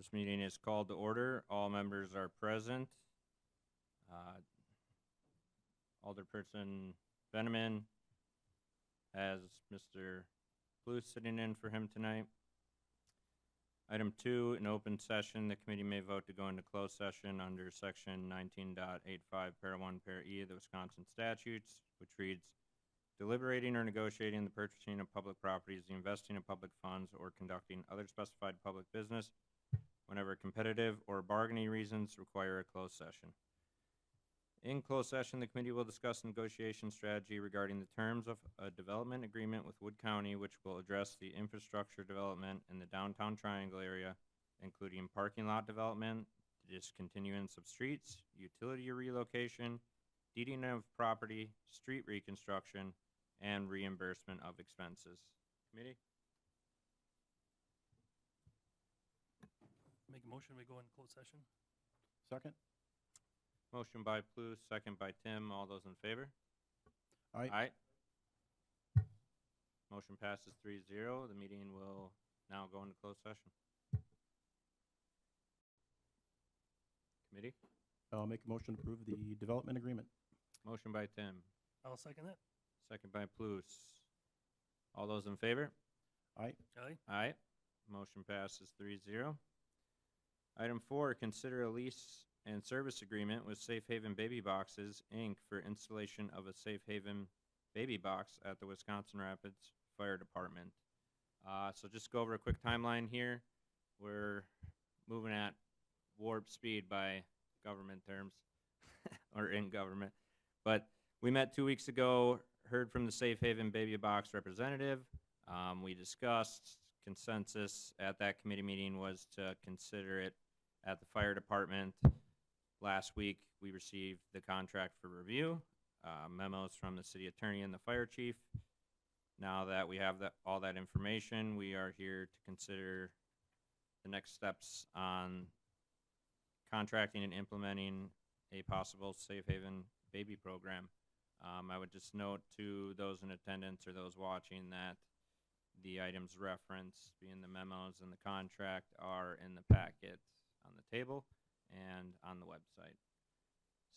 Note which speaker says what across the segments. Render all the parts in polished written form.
Speaker 1: This meeting is called to order. All members are present. Alderperson Veneman has Mr. Bluth sitting in for him tonight. Item 2, in open session, the committee may vote to go into closed session under section 19.85, para 1, para E of the Wisconsin statutes, which reads, deliberating or negotiating the purchasing of public properties, the investing of public funds, or conducting other specified public business whenever competitive or bargaining reasons require a closed session. In closed session, the committee will discuss negotiation strategy regarding the terms of a development agreement with Wood County, which will address the infrastructure development in the downtown Triangle area, including parking lot development, discontinuance of streets, utility relocation, deeding of property, street reconstruction, and reimbursement of expenses. Committee?
Speaker 2: Make a motion, we go in closed session.
Speaker 3: Second?
Speaker 1: Motion by Plouffe, second by Tim. All those in favor?
Speaker 3: Aye.
Speaker 1: Aye. Motion passes 3-0. The meeting will now go into closed session. Committee?
Speaker 3: I'll make a motion to approve the development agreement.
Speaker 1: Motion by Tim,
Speaker 2: I'll second that.
Speaker 1: second by Plouffe. All those in favor?
Speaker 3: Aye.
Speaker 2: Aye.
Speaker 1: Aye. Motion passes 3-0. Item 4, consider a lease and service agreement with Safe Haven Baby Boxes, Inc. for installation of a Safe Haven baby box at the Wisconsin Rapids Fire Department. So just go over a quick timeline here. We're moving at warp speed by government terms, or in government. But we met 2 weeks ago, heard from the Safe Haven Baby Box representative. We discussed. Consensus at that committee meeting was to consider it at the fire department. Last week, we received the contract for review, memos from the city attorney and the fire chief. Now that we have all that information, we are here to consider the next steps on contracting and implementing a possible Safe Haven baby program. I would just note to those in attendance or those watching that the items referenced, being the memos and the contract, are in the packet on the table and on the website.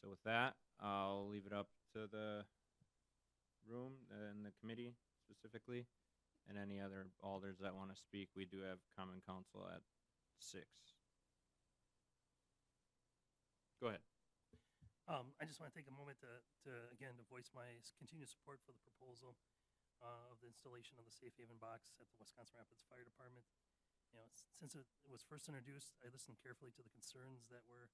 Speaker 1: So with that, I'll leave it up to the room and the committee specifically, and any other alders that want to speak. We do have common council at 6. Go ahead.
Speaker 2: I just want to take a moment to again, to voice my continued support for the proposal of the installation of the Safe Haven box at the Wisconsin Rapids Fire Department. You know, since it was first introduced, I listened carefully to the concerns that were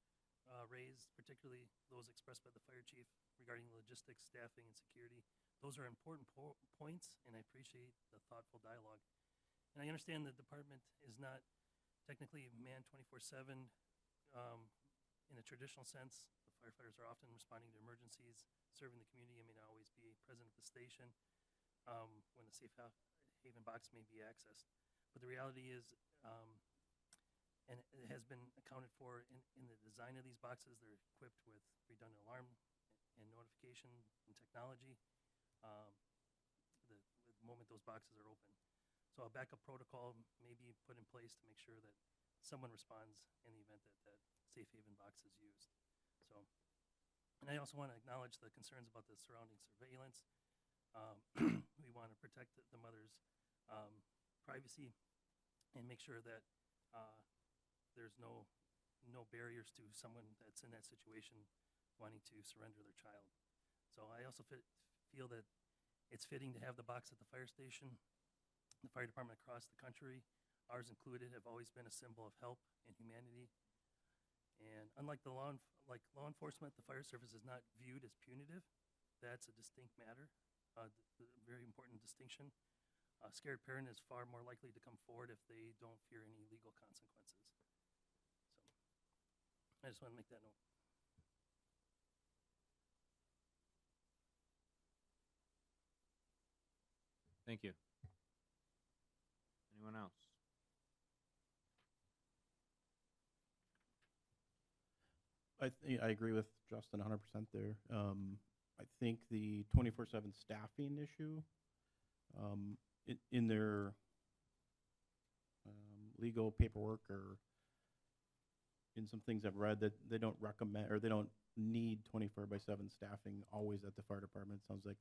Speaker 2: raised, particularly those expressed by the fire chief regarding logistics, staffing, and security. Those are important points, and I appreciate the thoughtful dialogue. And I understand the department is not technically manned 24/7 in a traditional sense. The firefighters are often responding to emergencies, serving the community, and may not always be present at the station when the Safe Haven box may be accessed. But the reality is, and it has been accounted for in the design of these boxes, they're equipped with redundant alarm and notification and technology the moment those boxes are open. So a backup protocol may be put in place to make sure that someone responds in the event that that Safe Haven box is used. So, and I also want to acknowledge the concerns about the surrounding surveillance. We want to protect the mother's privacy and make sure that there's no barriers to someone that's in that situation wanting to surrender their child. So I also feel that it's fitting to have the box at the fire station. The fire department across the country, ours included, have always been a symbol of help and humanity. And unlike the law enforcement, the fire service is not viewed as punitive. That's a distinct matter, very important distinction. A scared parent is far more likely to come forward if they don't fear any legal consequences. So I just want to make that note.
Speaker 1: Thank you. Anyone else?
Speaker 3: I agree with Justin 100% there. I think the 24/7 staffing issue, in their legal paperwork or in some things I've read, that they don't recommend, or they don't need 24/7 staffing always at the fire department. It sounds like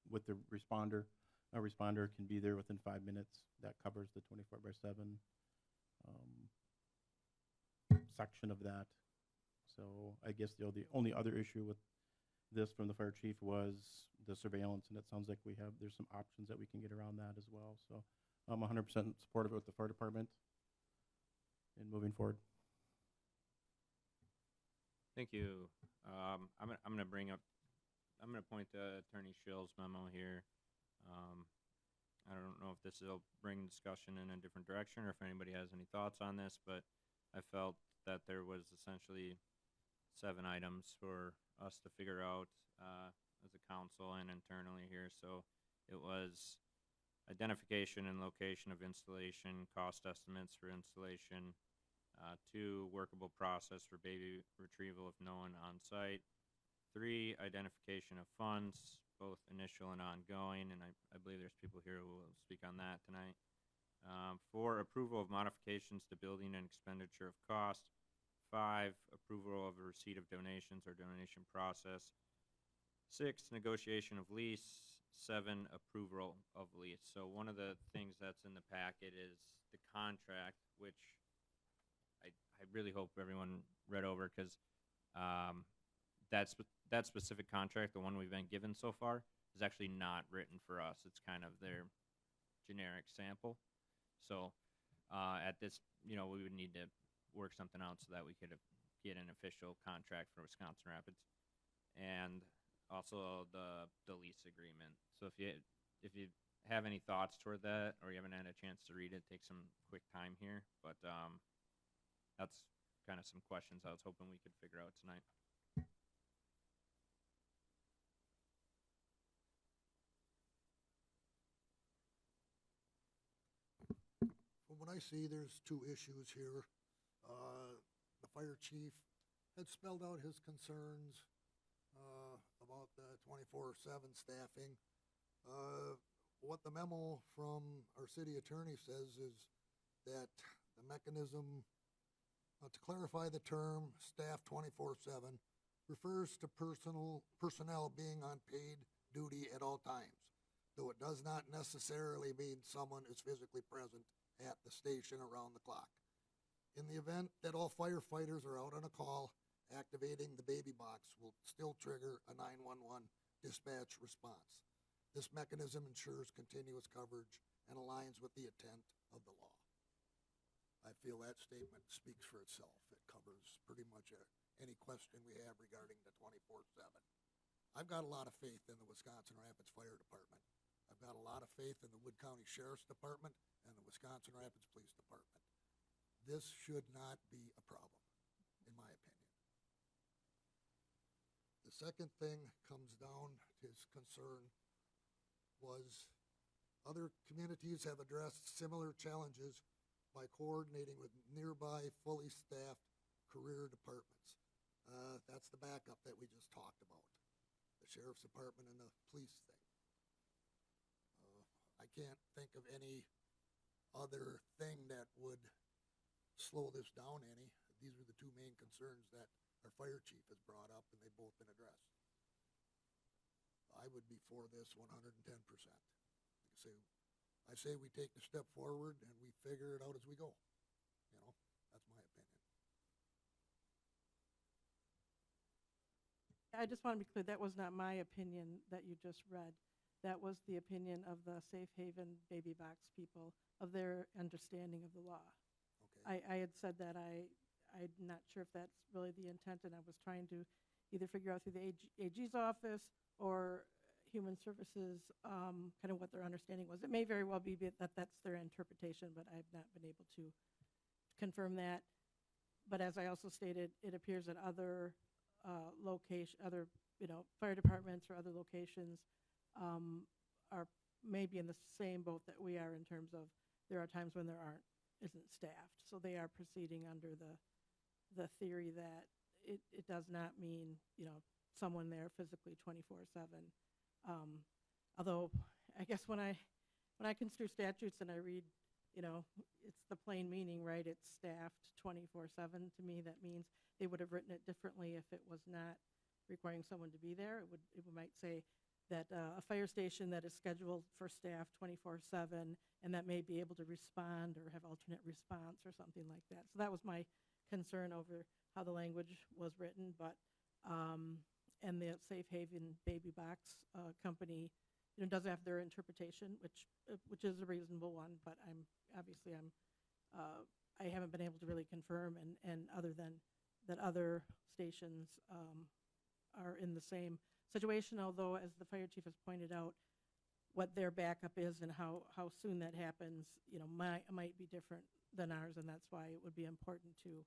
Speaker 3: with the responder, a responder can be there within 5 minutes. That covers the 24/7 section of that. So I guess the only other issue with this from the fire chief was the surveillance, and it sounds like there's some options that we can get around that as well. So I'm 100% supportive with the fire department and moving forward.
Speaker 1: Thank you. I'm gonna point to Attorney Schill's memo here. I don't know if this will bring discussion in a different direction or if anybody has any thoughts on this, but I felt that there was essentially 7 items for us to figure out as a council and internally here. So it was identification and location of installation, cost estimates for installation, 2, workable process for baby retrieval if no one on site, 3, identification of funds, both initial and ongoing, and I believe there's people here who will speak on that tonight. 4, approval of modifications to building and expenditure of cost. 5, approval of a receipt of donations or donation process. 6, negotiation of lease. 7, approval of lease. So one of the things that's in the packet is the contract, which I really hope everyone read over, because that specific contract, the one we've been given so far, is actually not written for us. It's kind of their generic sample. So at this, we would need to work something out so that we could get an official contract for Wisconsin Rapids, and also the lease agreement. So if you have any thoughts toward that, or you haven't had a chance to read it, take some quick time here. But that's kind of some questions I was hoping we could figure out tonight.
Speaker 4: From what I see, there's 2 issues here. The fire chief had spelled out his concerns about the 24/7 staffing. What the memo from our city attorney says is that the mechanism, to clarify the term staff 24/7, refers to personnel being on paid duty at all times, though it does not necessarily mean someone is physically present at the station around the clock. In the event that all firefighters are out on a call, activating the baby box will still trigger a 911 dispatch response. This mechanism ensures continuous coverage and aligns with the intent of the law. I feel that statement speaks for itself. It covers pretty much any question we have regarding the 24/7. I've got a lot of faith in the Wisconsin Rapids Fire Department. I've got a lot of faith in the Wood County Sheriff's Department and the Wisconsin Rapids Police Department. This should not be a problem, in my opinion. The second thing comes down to his concern was other communities have addressed similar challenges by coordinating with nearby fully staffed career departments. That's the backup that we just talked about, the Sheriff's Department and the police thing. I can't think of any other thing that would slow this down any. These are the 2 main concerns that our fire chief has brought up, and they've both been addressed. I would be for this 110%. I say we take the step forward and we figure it out as we go. That's my opinion.
Speaker 5: I just want to be clear, that was not my opinion that you just read. That was the opinion of the Safe Haven Baby Box people, of their understanding of the law.
Speaker 4: Okay.
Speaker 5: I had said that I'm not sure if that's really the intent, and I was trying to either figure out through the AG's office or Human Services kind of what their understanding was. It may very well be that that's their interpretation, but I've not been able to confirm that. But as I also stated, it appears that other fire departments or other locations are maybe in the same boat that we are, in terms of there are times when isn't staffed. So they are proceeding under the theory that it does not mean, someone there physically 24/7. Although I guess when I construe statutes and I read it's the plain meaning, right? It's staffed 24/7. To me, that means they would have written it differently if it was not requiring someone to be there. It might say that a fire station that is scheduled for staff 24/7 and that may be able to respond or have alternate response or something like that. So that was my concern over how the language was written, but and the Safe Haven Baby Box company, does have their interpretation, which is a reasonable one, but I haven't been able to really confirm, and other than that, other stations are in the same situation, although, as the fire chief has pointed out, what their backup is and how soon that happens, might be different than ours, and that's why it would be important to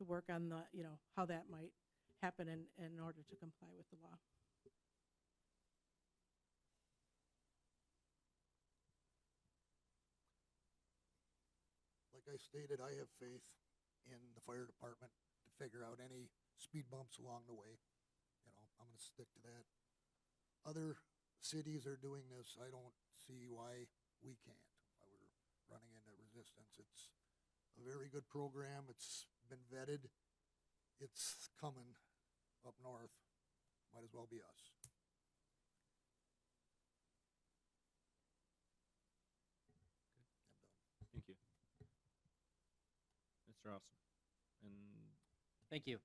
Speaker 5: work on how that might happen in order to comply with the law.
Speaker 4: Like I stated, I have faith in the fire department to figure out any speed bumps along the way. I'm gonna stick to that. Other cities are doing this. I don't see why we can't, why we're running into resistance. It's a very good program. It's been vetted. It's coming up north. Might as well be us. I'm done.
Speaker 1: Thank you. Mr. Austin. And
Speaker 6: Thank you.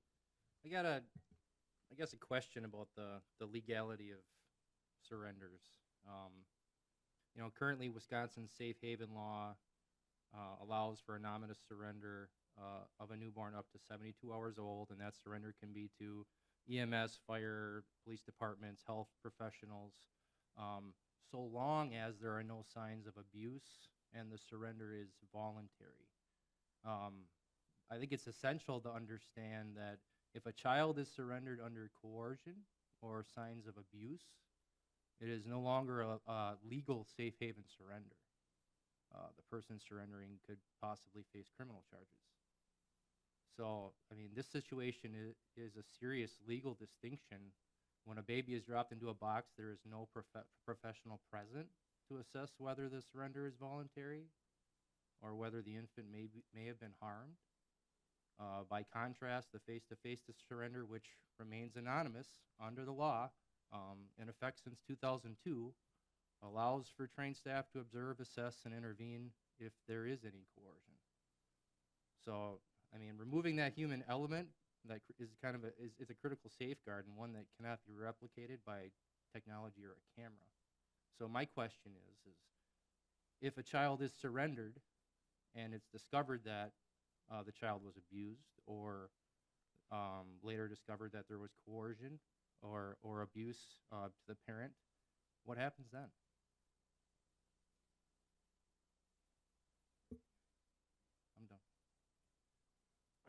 Speaker 6: I got a question about the legality of surrenders. Currently Wisconsin's safe haven law allows for anonymous surrender of a newborn up to 72 hours old, and that surrender can be to EMS, fire, police departments, health professionals, so long as there are no signs of abuse and the surrender is voluntary. I think it's essential to understand that if a child is surrendered under coercion or signs of abuse, it is no longer a legal safe haven surrender. The person surrendering could possibly face criminal charges. So, this situation is a serious legal distinction. When a baby is dropped into a box, there is no professional present to assess whether the surrender is voluntary or whether the infant may have been harmed. By contrast, the face-to-face surrender, which remains anonymous under the law, in effect since 2002, allows for trained staff to observe, assess, and intervene if there is any coercion. So, removing that human element that is is a critical safeguard, and one that cannot be replicated by technology or a camera. So my question is if a child is surrendered and it's discovered that the child was abused, or later discovered that there was coercion or abuse to the parent, what happens then? I'm done.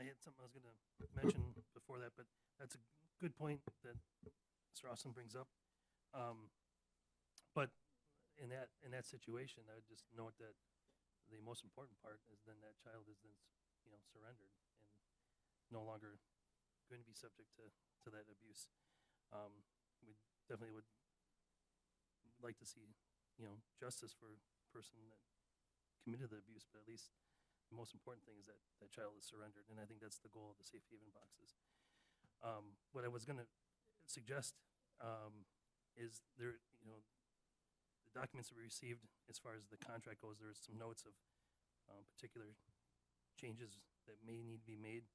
Speaker 2: I had something I was going to mention before that, but that's a good point that Mr. Austin brings up. But in that situation, I would just note that the most important part is then that child is then surrendered and no longer going to be subject to that abuse. We definitely would like to see justice for the person that committed the abuse, but at least the most important thing is that that child is surrendered, and I think that's the goal of the safe haven boxes. What I was going to suggest is there, the documents that we received as far as the contract goes, there's some notes of particular changes that may need to be made.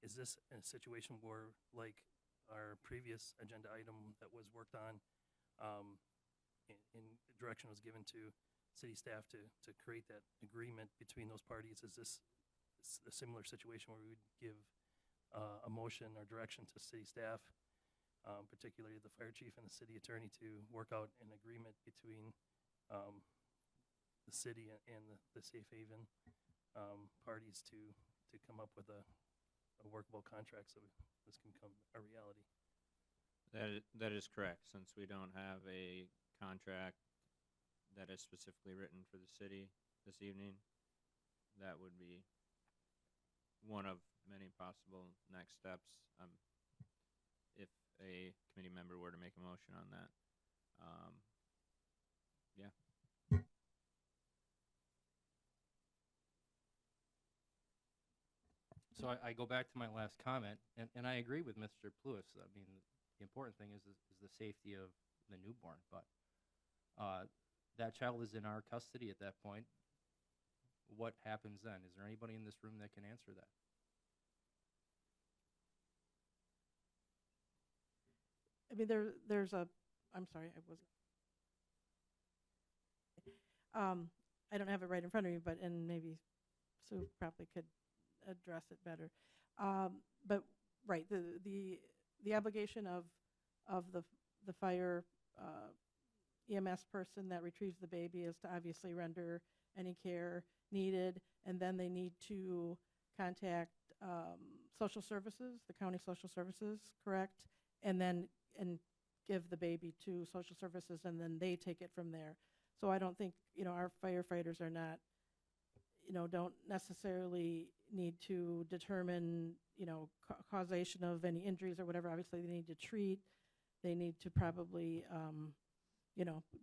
Speaker 2: Is this a situation where, like our previous agenda item that was worked on, in direction was given to city staff to create that agreement between those parties? Is this a similar situation where we would give a motion or direction to city staff, particularly the fire chief and the city attorney, to work out an agreement between the city and the safe haven parties to come up with a workable contract so this can become a reality?
Speaker 1: that is correct. Since we don't have a contract that is specifically written for the city this evening, that would be one of many possible next steps, if a committee member were to make a motion on that. Yeah.
Speaker 6: So I go back to my last comment, and I agree with Mr. Pluis. I mean, the important thing is the safety of the newborn, but that child is in our custody at that point. What happens then? Is there anybody in this room that can answer that?
Speaker 5: I mean, there's a, I'm sorry, I wasn't. I don't have it right in front of me, but, and maybe Sue probably could address it better. But, right, the obligation of the fire EMS person that retrieves the baby is to obviously render any care needed, and then they need to contact social services, the county social services, correct? And then, and give the baby to social services, and then they take it from there. So I don't think, our firefighters are not, don't necessarily need to determine, causation of any injuries or whatever. Obviously, they need to treat. They need to probably,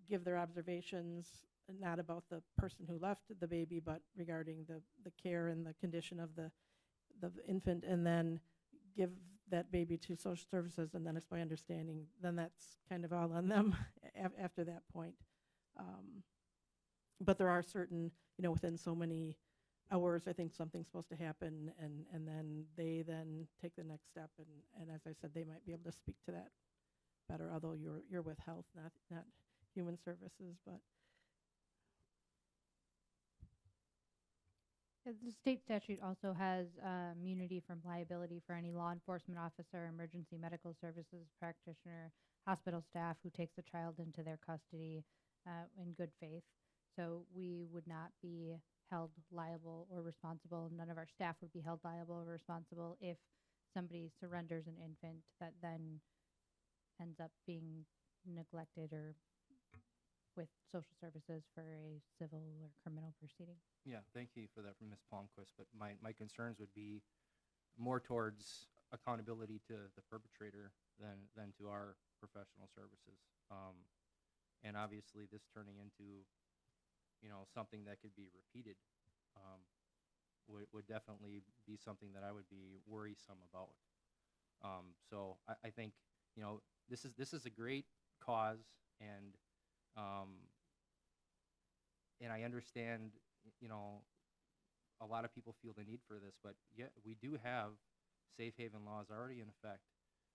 Speaker 5: give their observations, not about the person who left the baby, but regarding the care and the condition of the infant, and then give that baby to social services. And then it's my understanding, then that's kind of all on them after that point. But there are certain, within so many hours, I think something's supposed to happen, and then they then take the next step. And as I said, they might be able to speak to that better, although you're with health, not human services. But
Speaker 7: the state statute also has immunity from liability for any law enforcement officer, emergency medical services practitioner, hospital staff who takes the child into their custody in good faith. So we would not be held liable or responsible. None of our staff would be held liable or responsible if somebody surrenders an infant that then ends up being neglected or with social services for a civil or criminal proceeding.
Speaker 6: Yeah, thank you for that from Ms. Palmquist, but my concerns would be more towards accountability to the perpetrator than to our professional services. And obviously this turning into, something that could be repeated would definitely be something that I would be worrisome about. So I think, this is a great cause, and I understand, a lot of people feel the need for this, but yeah, we do have safe haven laws already in effect,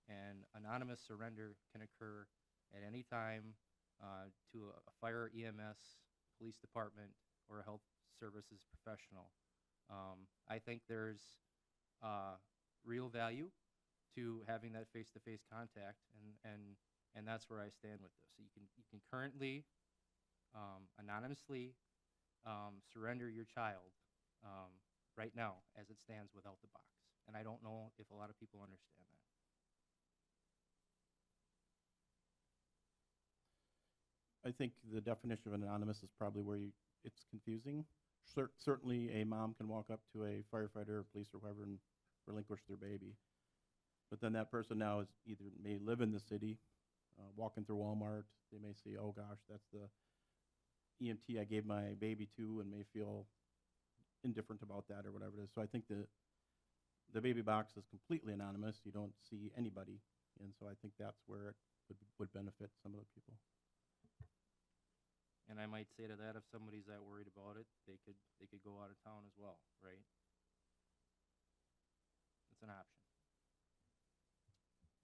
Speaker 6: and anonymous surrender can occur at any time to a fire, EMS, police department, or a health services professional. I think there's real value to having that face-to-face contact, and that's where I stand with this. So you can currently anonymously surrender your child right now as it stands without the box, and I don't know if a lot of people understand that.
Speaker 3: I think the definition of anonymous is probably where it's confusing. Certainly, a mom can walk up to a firefighter or police or whoever and relinquish their baby. But then that person now is either may live in the city, walking through Walmart. They may say, oh gosh, that's the EMT I gave my baby to, and may feel indifferent about that or whatever it is. So I think the baby box is completely anonymous. You don't see anybody. And so I think that's where it would benefit some of the people.
Speaker 6: And I might say to that, if somebody's that worried about it, they could go out of town as well, right? It's an option.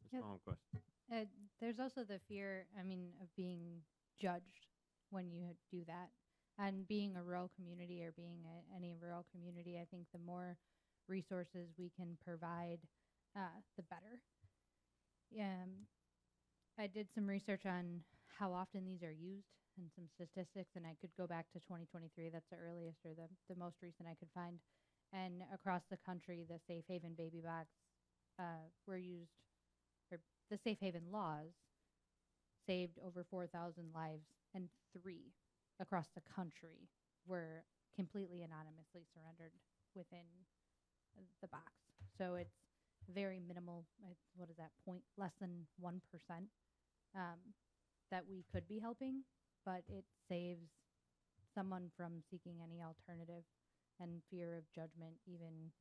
Speaker 1: Ms.
Speaker 7: Yep.
Speaker 1: Palmquist.
Speaker 7: There's also the fear, of being judged when you do that. And being a rural community, or being any rural community, I think the more resources we can provide, the better. I did some research on how often these are used and some statistics, and I could go back to 2023. That's the earliest or the most recent I could find. And across the country, the Safe Haven baby box were used, or the Safe Haven laws saved over 4,000 lives, and 3 across the country were completely anonymously surrendered within the box. So it's very minimal. What is that, less than 1% that we could be helping, but it saves someone from seeking any alternative and fear of judgment, even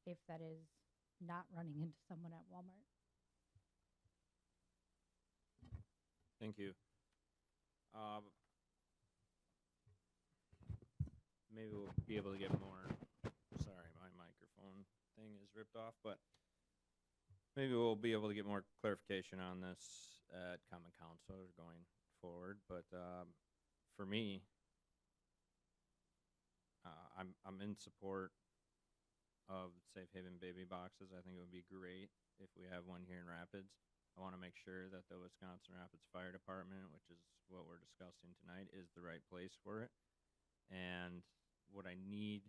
Speaker 7: if that is not running into someone at Walmart.
Speaker 1: Thank you. Maybe we'll be able to get more, sorry, my microphone thing is ripped off, but maybe we'll be able to get more clarification on this at Common Council going forward, but, for me, I'm in support of Safe Haven baby boxes. I think it would be great if we have one here in Rapids. I want to make sure that the Wisconsin Rapids Fire Department, which is what we're discussing tonight, is the right place for it. And what I need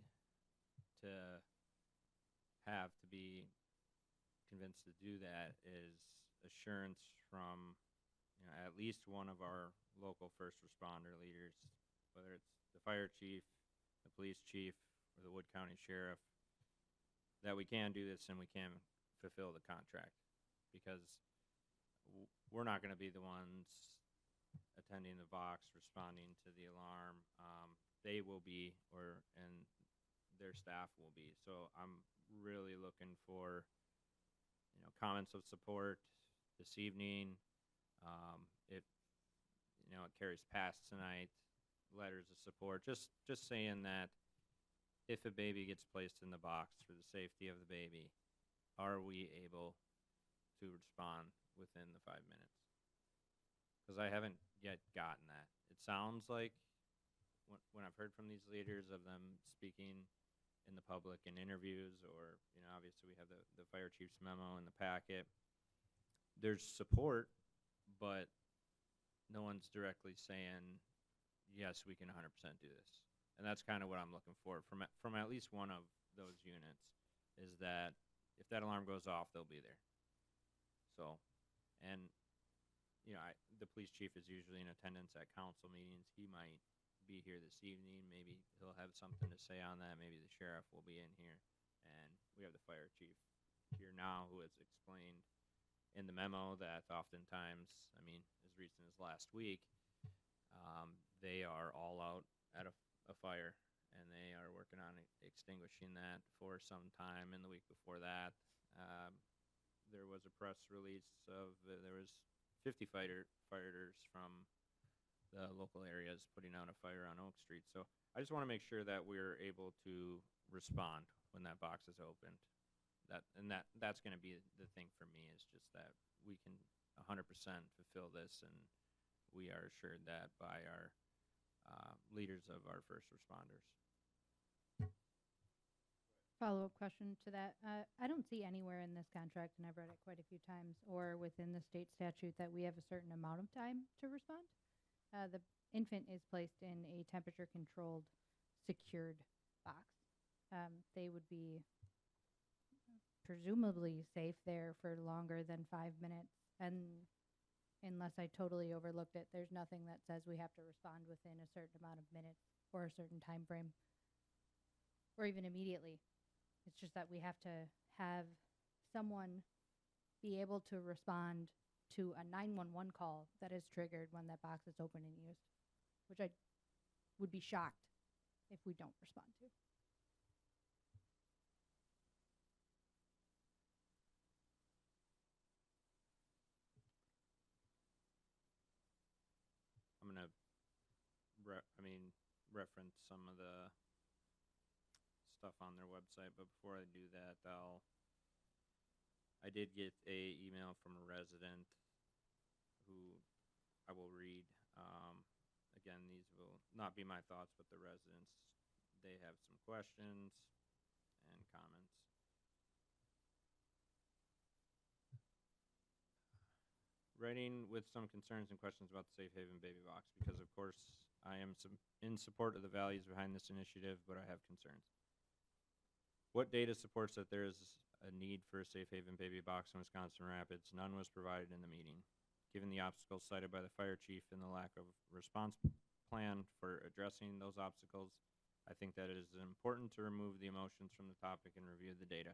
Speaker 1: to have to be convinced to do that is assurance from, at least one of our local first responder leaders, whether it's the fire chief, the police chief, or the Wood County Sheriff, that we can do this and we can fulfill the contract. Because we're not going to be the ones attending the box, responding to the alarm. They will be, and their staff will be. So I'm really looking for, comments of support this evening. If, it carries past tonight, letters of support, just saying that if a baby gets placed in the box for the safety of the baby, are we able to respond within the 5 minutes? Because I haven't yet gotten that. It sounds like when I've heard from these leaders of them speaking in the public in interviews, or, obviously we have the fire chief's memo in the packet, there's support, but no one's directly saying, yes, we can 100% do this. And that's kind of what I'm looking for from at least one of those units, is that if that alarm goes off, they'll be there. So, and, the police chief is usually in attendance at council meetings. He might be here this evening. Maybe he'll have something to say on that. Maybe the sheriff will be in here. And we have the fire chief here now, who has explained in the memo that oftentimes, as recent as last week, they are all out at a fire, and they are working on extinguishing that for some time. And the week before that, there was a press release of there was 50 fighters from the local areas putting out a fire on Oak Street. So I just want to make sure that we're able to respond when that box is opened. That's going to be the thing for me, is just that we can 100% fulfill this, and we are assured that by our leaders of our first responders.
Speaker 7: Follow-up question to that. I don't see anywhere in this contract, and I've read it quite a few times, or within the state statute, that we have a certain amount of time to respond. The infant is placed in a temperature-controlled, secured box. They would be presumably safe there for longer than 5 minutes, and unless I totally overlooked it, there's nothing that says we have to respond within a certain amount of minutes or a certain time frame, or even immediately. It's just that we have to have someone be able to respond to a 911 call that is triggered when that box is open and used, which I would be shocked if we don't respond to.
Speaker 1: I'm going to reference some of the stuff on their website, but before I do that, I did get a email from a resident who I will read. Again, these will not be my thoughts, but the residents, they have some questions and comments. Writing with some concerns and questions about the Safe Haven baby box, because of course I am in support of the values behind this initiative, but I have concerns. What data supports that there is a need for a Safe Haven baby box in Wisconsin Rapids? None was provided in the meeting. Given the obstacles cited by the fire chief and the lack of response plan for addressing those obstacles, I think that it is important to remove the emotions from the topic and review the data.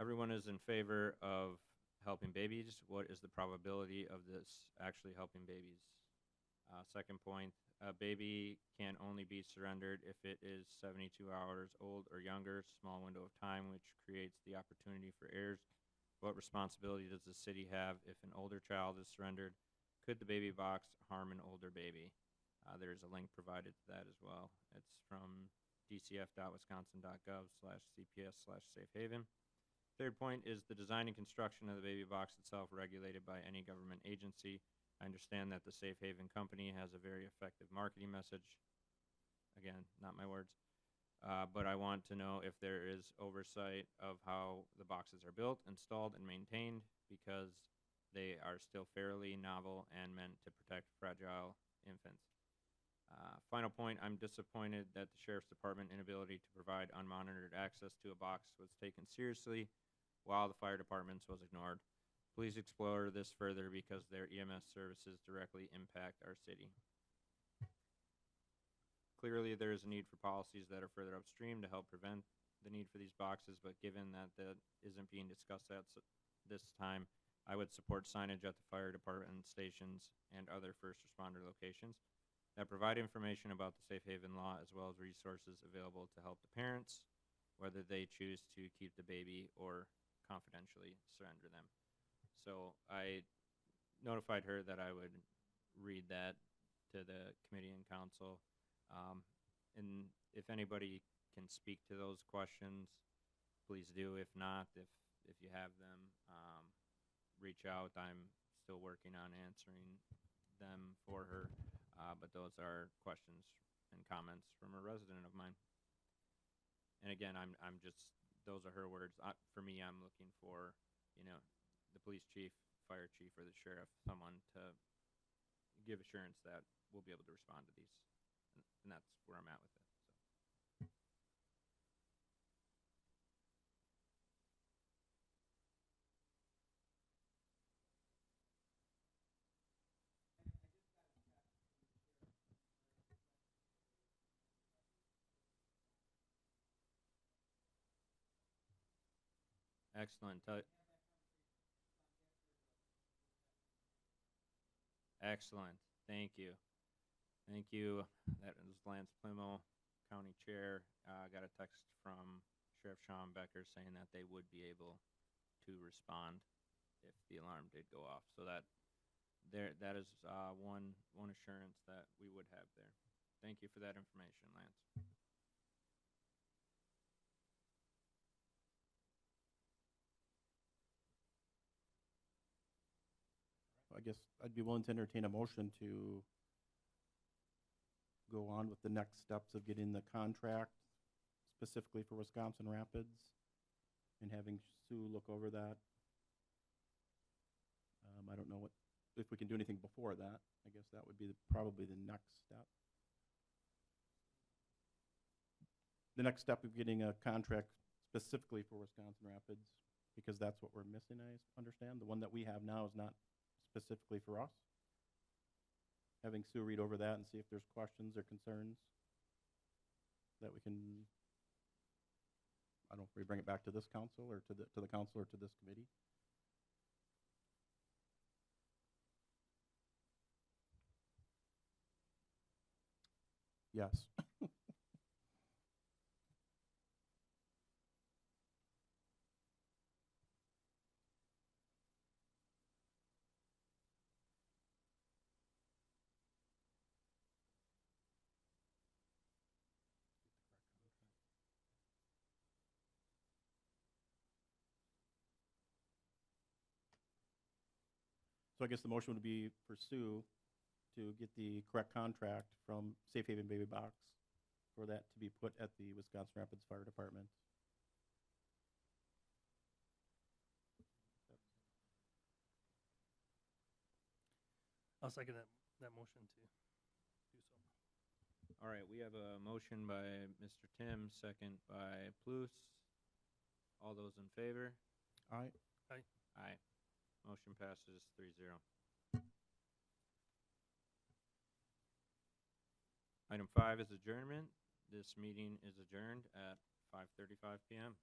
Speaker 1: Everyone is in favor of helping babies. What is the probability of this actually helping babies? Second point, a baby can only be surrendered if it is 72 hours old or younger, small window of time, which creates the opportunity for errors. What responsibility does the city have if an older child is surrendered? Could the baby box harm an older baby? There's a link provided to that as well. It's from dcf.wisconsin.gov/cps/safehaven. Third point is the design and construction of the baby box itself regulated by any government agency. I understand that the Safe Haven Company has a very effective marketing message. Again, not my words. But I want to know if there is oversight of how the boxes are built, installed, and maintained, because they are still fairly novel and meant to protect fragile infants. Final point, I'm disappointed that the Sheriff's Department inability to provide unmonitored access to a box was taken seriously while the fire department's was ignored. Please explore this further because their EMS services directly impact our city. Clearly, there is a need for policies that are further upstream to help prevent the need for these boxes, but given that that isn't being discussed at this time, I would support signage at the fire department stations and other first responder locations that provide information about the Safe Haven law, as well as resources available to help the parents, whether they choose to keep the baby or confidentially surrender them. So I notified her that I would read that to the committee and council. And if anybody can speak to those questions, please do. If not, if you have them, reach out. I'm still working on answering them for her. But those are questions and comments from a resident of mine. And again, I'm just, those are her words. For me, I'm looking for, the police chief, fire chief, or the sheriff, someone to give assurance that we'll be able to respond to these. And that's where I'm at with it. So. Excellent. Excellent. Thank you. Thank you. That is Lance Plimo, County Chair. Got a text from Sheriff Sean Becker saying that they would be able to respond if the alarm did go off. So that is one assurance that we would have there. Thank you for that information, Lance.
Speaker 3: I guess I'd be willing to entertain a motion to go on with the next steps of getting the contract specifically for Wisconsin Rapids and having Sue look over that. I don't know if we can do anything before that. I guess that would be probably the next step. The next step of getting a contract specifically for Wisconsin Rapids, because that's what we're missing, I understand. The one that we have now is not specifically for us. Having Sue read over that and see if there's questions or concerns that we can, I don't know if we bring it back to this council or to the council or to this committee. Yes. So I guess the motion would be for Sue to get the correct contract from Safe Haven Baby Box for that to be put at the Wisconsin Rapids Fire Department.
Speaker 2: I'll second that motion to do so.
Speaker 1: All right, we have a motion by Mr. Tim, second by Plus. All those in favor?
Speaker 3: Aye.
Speaker 2: Aye.
Speaker 1: Aye. Motion passes 3-0. Item 5 is adjournment. This meeting is adjourned at 5:35 p.m.